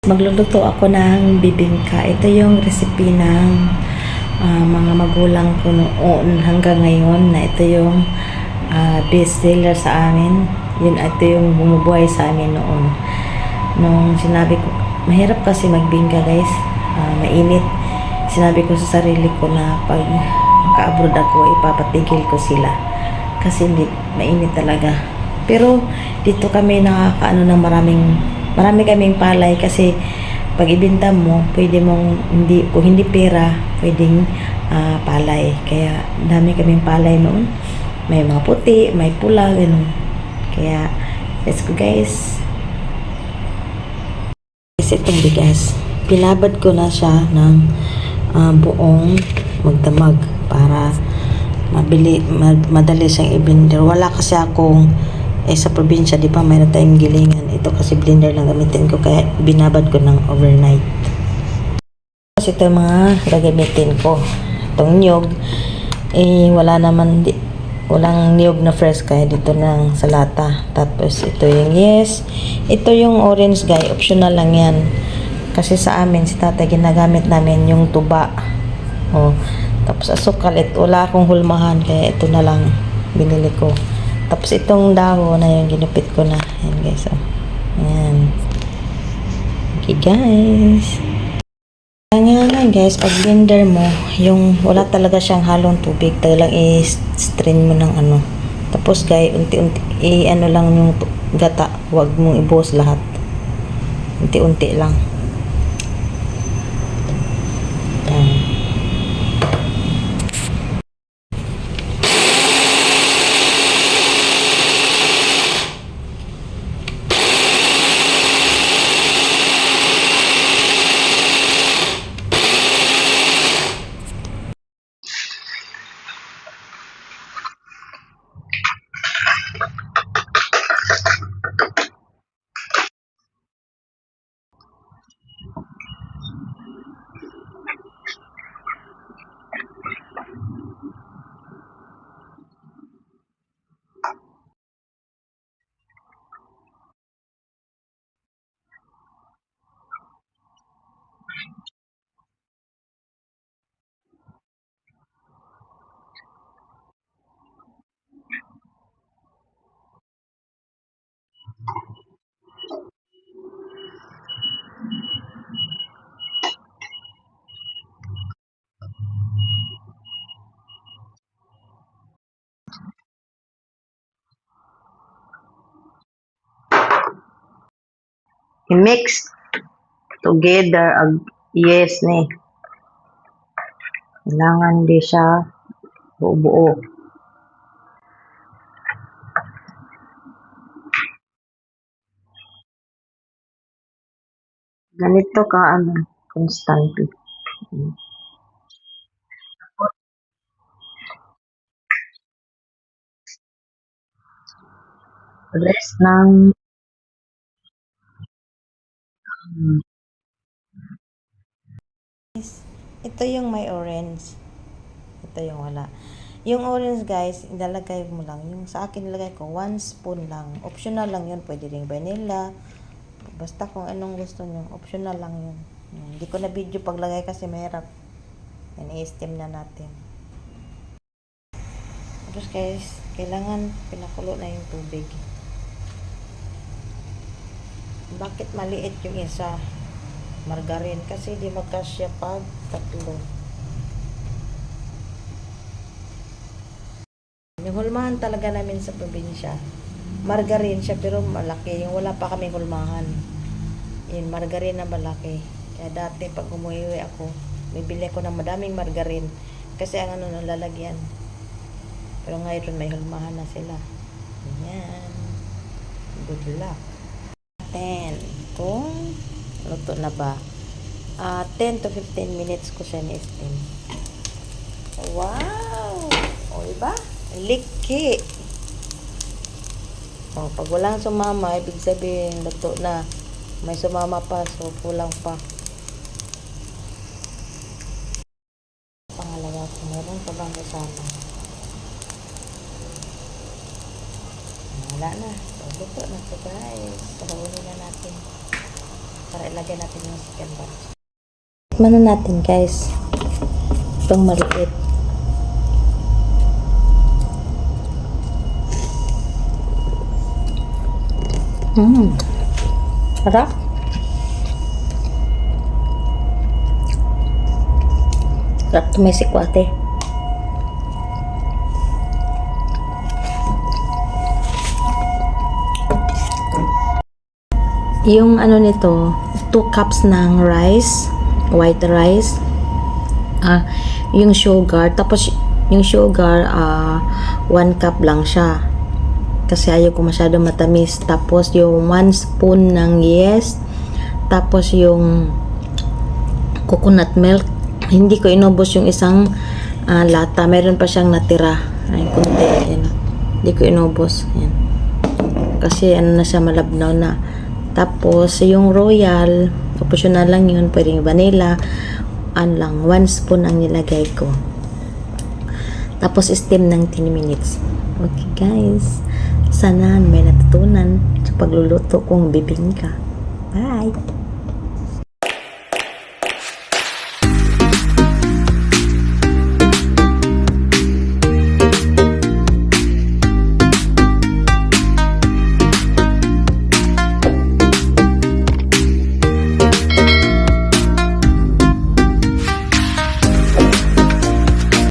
Magluluto ako ng bibingka. Ito yung recipe ng mga magulang ko noon hanggang ngayon na ito yung best seller sa amin. Ito yung bumubuhay sa amin noon. Nung sinabi ko, mahirap kasi magbingka guys. Mainit. Sinabi ko sa sarili ko na pag maka-abroad ako, ipapatigil ko sila. Kasi hindi, mainit talaga. Pero dito kami nakakaano ng marami kaming palay kasi pag ibenta mo, pwede mong kung hindi pera, pwedeng palay. Kaya dami kaming palay noon. May mga puti, may pula, ganun. Kaya let's go guys. Kasi itong bigas, pinabad ko na siya ng buong magdamag para madali siyang i-blender. Wala kasi akong sa probinsya, di ba, mayroon tayong gilingan. Ito kasi blender lang gamitin ko, kaya binabad ko ng overnight. Kasi ito yung mga gagamitin ko. Itong niyog, walang niyog na fresh, kaya dito lang sa lata. Tapos ito yung ito yung orange guy, optional lang yan. Kasi sa amin, si tatay, ginagamit namin yung tuba. Tapos asukal, wala akong hulmahan, kaya ito na lang binili ko. Tapos itong dahon na yung ginupit ko na. Ayan guys. Ayan. Okay guys. Ngayon guys, pag blender mo, yung wala talaga siyang halong tubig, talagang i-strain mo ng ano. Tapos guys, unti-unti, ano lang yung gata. Huwag mong ibuhos lahat. Unti-unti lang. Ayan. I-mix together ni. Kailangan di siya buo-buo. Ganito ka constantly. Rest ng ito yung may orange. Ito yung wala. Yung orange guys, ilalagay mo lang. Yung sa akin nilagay ko 1 spoon lang. Optional lang yun. Pwede ring vanilla. Basta kung anong gusto nyo. Optional lang yun. Hindi ko na video paglagay kasi mahirap. Yan, i-steam na natin. Tapos guys, kailangan pinakulo na yung tubig. Bakit maliit yung isa? Margarine. Kasi di magkasya pag tatlo. Yung hulmahan talaga namin sa probinsya, margarine siya pero malaki. Yung wala pa kaming hulmahan, yun, margarine na malaki. Kaya dati pag umuwi ako, bibili ko ng madaming margarine kasi ang lalagyan. Pero ngayon may hulmahan na sila. Ayan. Good luck. 10. Kung luto na ba? 10 to 15 minutes ko siya ni-steam. Wow! O, diba? Liki. Pag walang sumama, ibig sabihin, luto na. May sumama pa, so kulang pa. Pangalawa ko, meron pa bang kasama? Wala na. So, luto na ito guys. Palawin na natin. para ilagay natin yung chicken bun. Tikman na natin guys. Itong maliit. Sarap. Sarap tumesik ko ate. Yung ano nito, 2 cups ng rice, white rice. Yung sugar, tapos yung sugar 1 cup lang siya. Kasi ayaw ko masyado matamis. Tapos yung 1 spoon ng yes. Tapos yung coconut milk. Hindi ko inubos yung isang lata. Meron pa siyang natira. Ay, kunti. Ayan. Hindi ko inubos. Ayan. Kasi ano na siya, malabnaw na. Tapos, yung royal, optional lang yun, pwedeng vanilla, lang, 1 spoon ang nilagay ko. Tapos, steam ng 10 minutes. Okay, guys. Sana may natutunan sa pagluluto kong bibingka. Bye!